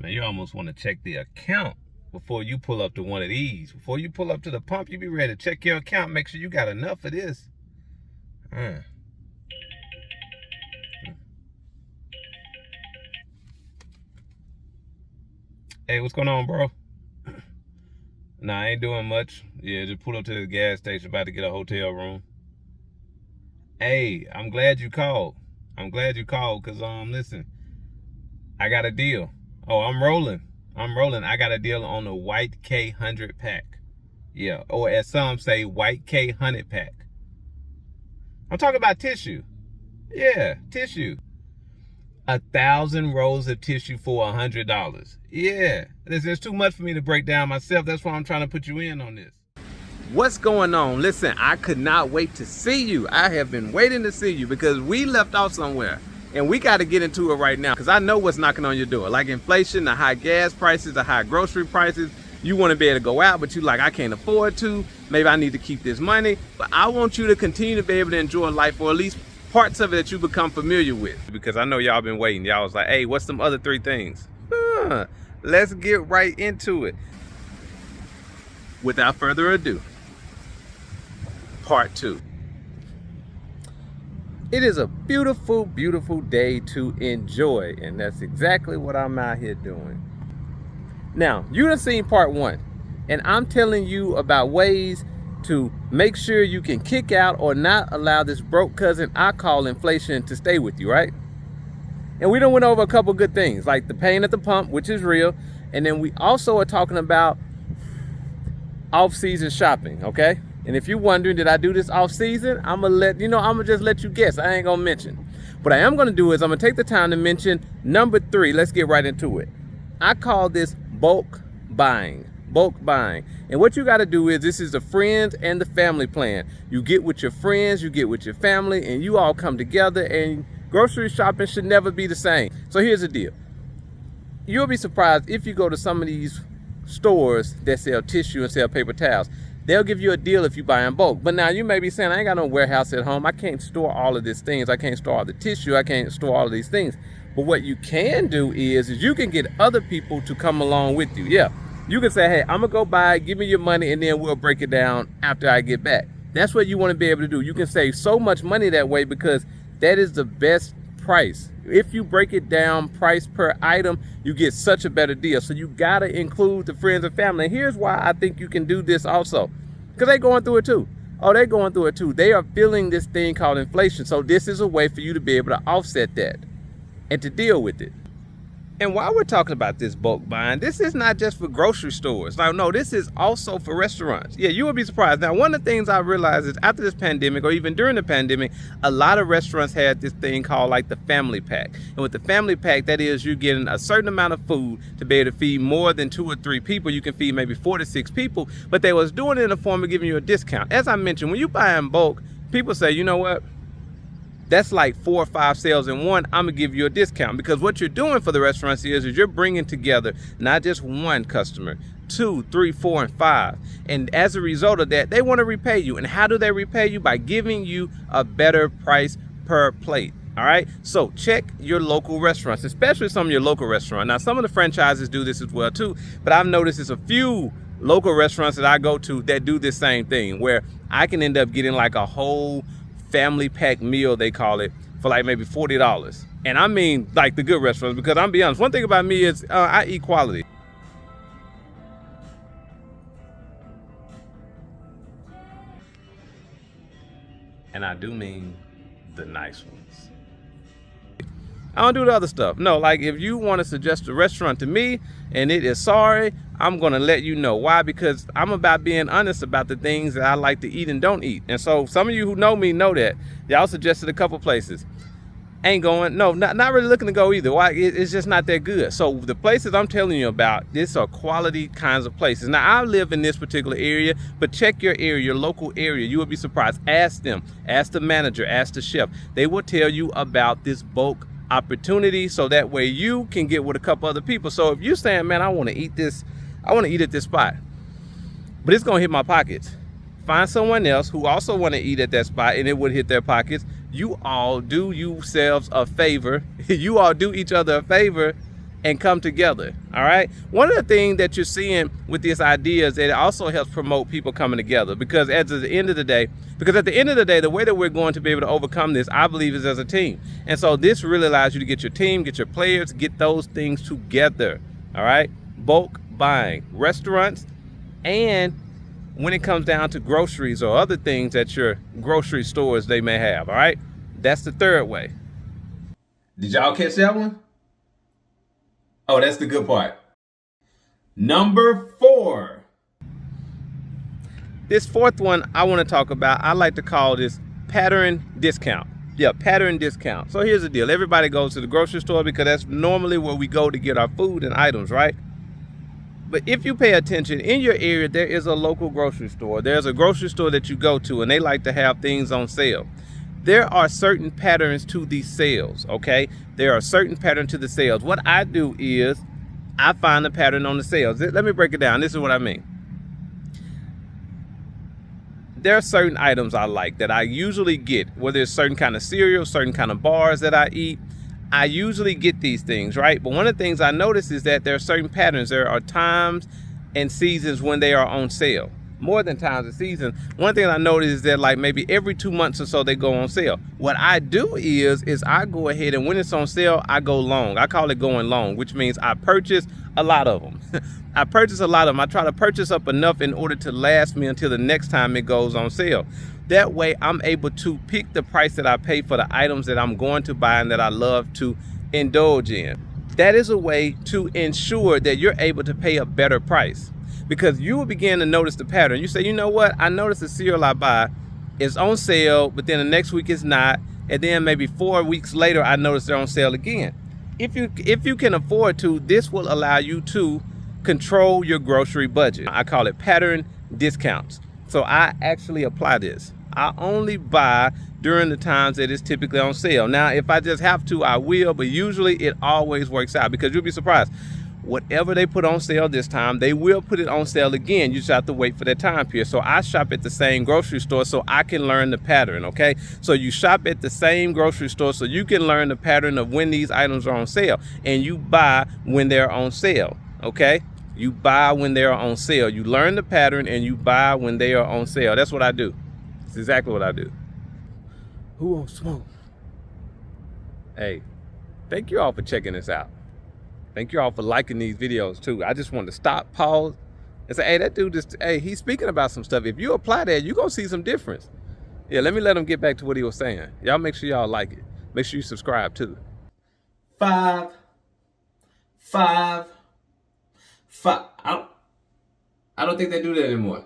Man, you almost want to check the account before you pull up to one of these. Before you pull up to the pump, you be ready to check your account, make sure you got enough of this. Hey, what's going on, bro? Nah, I ain't doing much. Yeah, just pull up to the gas station, about to get a hotel room. Hey, I'm glad you called. Cause listen, I got a deal. Oh, I'm rolling. I got a deal on the white K100 pack. Yeah, or as some say, white K100 pack. I'm talking about tissue. Yeah, tissue. 1,000 rolls of tissue for $100. Yeah, there's too much for me to break down myself. That's why I'm trying to put you in on this. What's going on? Listen, I could not wait to see you. I have been waiting to see you because we left off somewhere. And we got to get into it right now because I know what's knocking on your door. Like inflation, the high gas prices, the high grocery prices. You want to be able to go out, but you like, I can't afford to. Maybe I need to keep this money. But I want you to continue to be able to enjoy life, or at least parts of it that you become familiar with. Because I know y'all been waiting. Y'all was like, hey, what's some other 3 things? Let's get right into it. Without further ado, part 2. It is a beautiful, beautiful day to enjoy, and that's exactly what I'm out here doing. Now, you done seen part 1, and I'm telling you about ways to make sure you can kick out or not allow this broke cousin I call inflation to stay with you, right? And we done went over a couple good things, like the pain at the pump, which is real, and then we also are talking about off-season shopping, okay? And if you're wondering, did I do this off season? I'm gonna just let you guess. I ain't gonna mention. What I am gonna do is I'm gonna take the time to mention number 3. Let's get right into it. I call this bulk buying. Bulk buying. And what you gotta do is, this is the friends and the family plan. You get with your friends, you get with your family, and you all come together, and grocery shopping should never be the same. So here's the deal. You'll be surprised if you go to some of these stores that sell tissue and sell paper towels. They'll give you a deal if you buy in bulk. But now you may be saying, I ain't got no warehouse at home. I can't store all of these things. I can't store all the tissue. I can't store all of these things. But what you can do is you can get other people to come along with you. Yeah, you can say, hey, I'm gonna go buy, give me your money, and then we'll break it down after I get back. That's what you want to be able to do. You can save so much money that way because that is the best price. If you break it down price per item, you get such a better deal. So you gotta include the friends and family. And here's why I think you can do this also, because they're going through it too. Oh, they're going through it too. They are feeling this thing called inflation. So this is a way for you to be able to offset that and to deal with it. And while we're talking about this bulk buying, this is not just for grocery stores. No, this is also for restaurants. Yeah, you will be surprised. Now, one of the things I realized is after this pandemic, or even during the pandemic, a lot of restaurants had this thing called like the family pack. And with the family pack, that is, you're getting a certain amount of food to be able to feed more than 2 or 3 people. You can feed maybe 4 to 6 people, but they was doing it in the form of giving you a discount. As I mentioned, when you buy in bulk, people say, you know what? That's like 4 or 5 sales in one. I'm gonna give you a discount, because what you're doing for the restaurants is you're bringing together not just one customer, 2, 3, 4, and 5. And as a result of that, they want to repay you. And how do they repay you? By giving you a better price per plate. All right, so check your local restaurants, especially some of your local restaurants. Now, some of the franchises do this as well too, but I've noticed there's a few local restaurants that I go to that do this same thing, where I can end up getting like a whole family pack meal, they call it, for like maybe $40. And I mean like the good restaurants, because I'm be honest, one thing about me is I eat quality. And I do mean the nice ones. I don't do the other stuff. No, like if you want to suggest a restaurant to me and it is sorry, I'm going to let you know. Why? Because I'm about being honest about the things that I like to eat and don't eat. And so some of you who know me know that. Y'all suggested a couple places. Ain't going, no, not really looking to go either. Why? It's just not that good. So the places I'm telling you about, these are quality kinds of places. Now, I live in this particular area, but check your area, your local area. You will be surprised. Ask them, ask the manager, ask the chef. They will tell you about this bulk opportunity, so that way you can get with a couple other people. So if you're saying, man, I want to eat this, I want to eat at this spot, but it's going to hit my pockets. Find someone else who also want to eat at that spot and it would hit their pockets. You all do yourselves a favor. You all do each other a favor and come together. All right. One of the things that you're seeing with this idea is that it also helps promote people coming together, because at the end of the day, the way that we're going to be able to overcome this, I believe, is as a team. And so this really allows you to get your team, get your players, get those things together. All right. Bulk buying, restaurants, and when it comes down to groceries or other things at your grocery stores they may have. All right. That's the third way. Did y'all catch that one? Oh, that's the good part. Number 4. This fourth one I want to talk about, I like to call this pattern discount. Yeah, pattern discount. So here's the deal. Everybody goes to the grocery store because that's normally where we go to get our food and items, right? But if you pay attention, in your area, there is a local grocery store. There's a grocery store that you go to, and they like to have things on sale. There are certain patterns to these sales, okay? There are certain patterns to the sales. What I do is I find the pattern on the sales. Let me break it down. This is what I mean. There are certain items I like that I usually get, whether it's certain kind of cereal, certain kind of bars that I eat. I usually get these things, right? But one of the things I notice is that there are certain patterns. There are times and seasons when they are on sale. More than times and seasons. One thing I notice is that like maybe every 2 months or so they go on sale. What I do is I go ahead and when it's on sale, I go long. I call it going long, which means I purchase a lot of them. I purchase a lot of them. I try to purchase up enough in order to last me until the next time it goes on sale. That way I'm able to pick the price that I pay for the items that I'm going to buy and that I love to indulge in. That is a way to ensure that you're able to pay a better price, because you will begin to notice the pattern. You say, you know what? I noticed the cereal I buy is on sale, but then the next week it's not. And then maybe 4 weeks later, I notice they're on sale again. If you can afford to, this will allow you to control your grocery budget. I call it pattern discounts. So I actually apply this. I only buy during the times that it's typically on sale. Now, if I just have to, I will, but usually it always works out, because you'll be surprised. Whatever they put on sale this time, they will put it on sale again. You just have to wait for that time period. So I shop at the same grocery store so I can learn the pattern, okay? So you shop at the same grocery store so you can learn the pattern of when these items are on sale, and you buy when they're on sale, okay? You buy when they're on sale. You learn the pattern and you buy when they are on sale. That's what I do. It's exactly what I do. Who won't smoke? Hey, thank you all for checking this out. Thank you all for liking these videos too. I just wanted to stop, pause, and say, hey, that dude just, hey, he's speaking about some stuff. If you apply that, you're going to see some difference. Yeah, let me let him get back to what he was saying. Y'all make sure y'all like it. Make sure you subscribe too. 5, 5, 5. I don't think they do that anymore.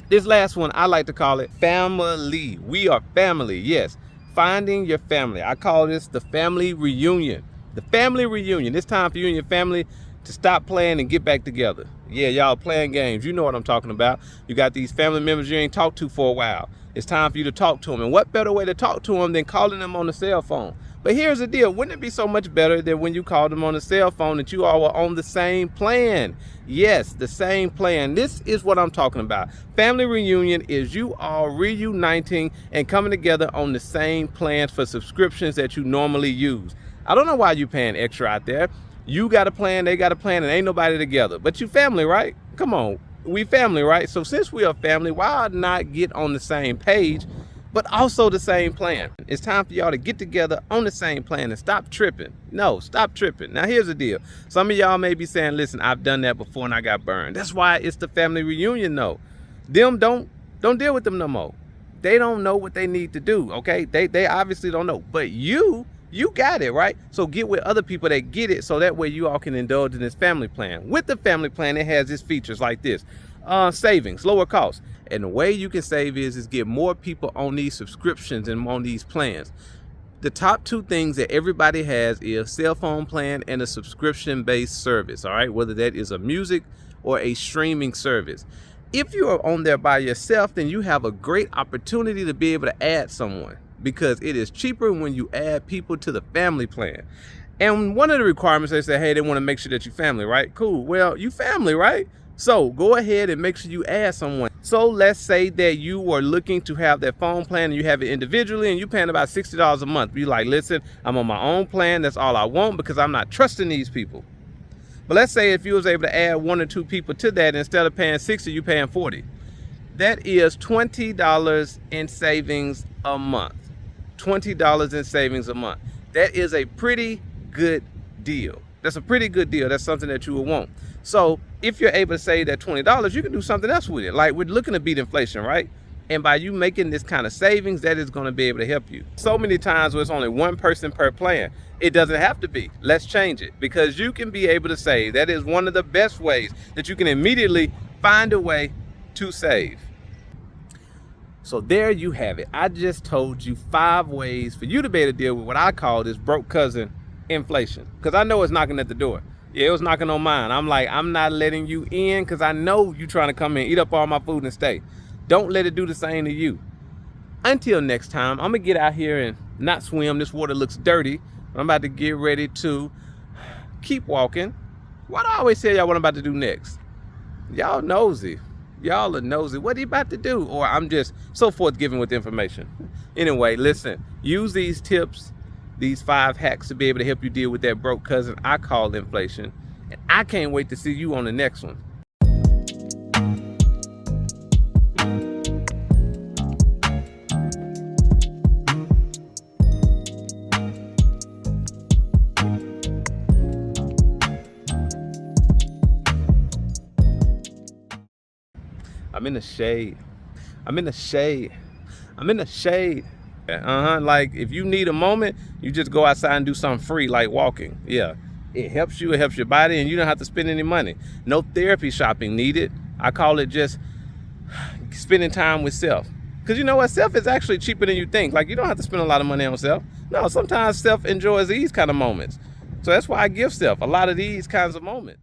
This last one, I like to call it family. We are family, yes. Finding your family. I call this the family reunion. The family reunion. It's time for you and your family to stop playing and get back together. Yeah, y'all playing games. You know what I'm talking about. You got these family members you ain't talked to for a while. It's time for you to talk to them. And what better way to talk to them than calling them on the cell phone? But here's the deal. Wouldn't it be so much better that when you called them on the cell phone that you all were on the same plan? Yes, the same plan. This is what I'm talking about. Family reunion is you all reuniting and coming together on the same plans for subscriptions that you normally use. I don't know why you paying extra out there. You got a plan, they got a plan, and ain't nobody together. But you family, right? Come on, we family, right? So since we are family, why not get on the same page, but also the same plan? It's time for y'all to get together on the same plan and stop tripping. No, stop tripping. Now here's the deal. Some of y'all may be saying, listen, I've done that before and I got burned. That's why it's the family reunion though. Them don't deal with them no more. They don't know what they need to do, okay? They obviously don't know, but you got it, right? So get with other people that get it so that way you all can indulge in this family plan. With the family plan, it has its features like this. Savings, lower costs. And the way you can save is get more people on these subscriptions and on these plans. The top 2 things that everybody has is cell phone plan and a subscription-based service, all right? Whether that is a music or a streaming service. If you are on there by yourself, then you have a great opportunity to be able to add someone, because it is cheaper when you add people to the family plan. And one of the requirements, they say, hey, they want to make sure that you family, right? Cool. Well, you family, right? So go ahead and make sure you add someone. So let's say that you are looking to have that phone plan and you have it individually and you're paying about $60 a month. Be like, listen, I'm on my own plan. That's all I want because I'm not trusting these people. But let's say if you was able to add 1 or 2 people to that, instead of paying 60, you paying 40. That is $20 in savings a month. $20 in savings a month. That is a pretty good deal. That's a pretty good deal. That's something that you would want. So if you're able to save that $20, you can do something else with it. Like, we're looking to beat inflation, right? And by you making this kind of savings, that is going to be able to help you. So many times where it's only one person per plan. It doesn't have to be. Let's change it, because you can be able to save. That is one of the best ways that you can immediately find a way to save. So there you have it. I just told you 5 ways for you to be able to deal with what I call this broke cousin inflation. Because I know it's knocking at the door. Yeah, it was knocking on mine. I'm like, I'm not letting you in, because I know you trying to come in, eat up all my food and stay. Don't let it do the same to you. Until next time, I'm going to get out here and not swim. This water looks dirty. I'm about to get ready to keep walking. Why do I always tell y'all what I'm about to do next? Y'all nosy. Y'all are nosy. What are you about to do? Or I'm just so forthgiving with information. Anyway, listen, use these tips, these 5 hacks to be able to help you deal with that broke cousin I call inflation. And I can't wait to see you on the next one. I'm in the shade. I'm in the shade. I'm in the shade. Like, if you need a moment, you just go outside and do something free, like walking. Yeah, it helps you. It helps your body, and you don't have to spend any money. No therapy shopping needed. I call it just spending time with self. Because you know what? Self is actually cheaper than you think. Like, you don't have to spend a lot of money on self. No, sometimes self enjoys these kind of moments. So that's why I give self a lot of these kinds of moments.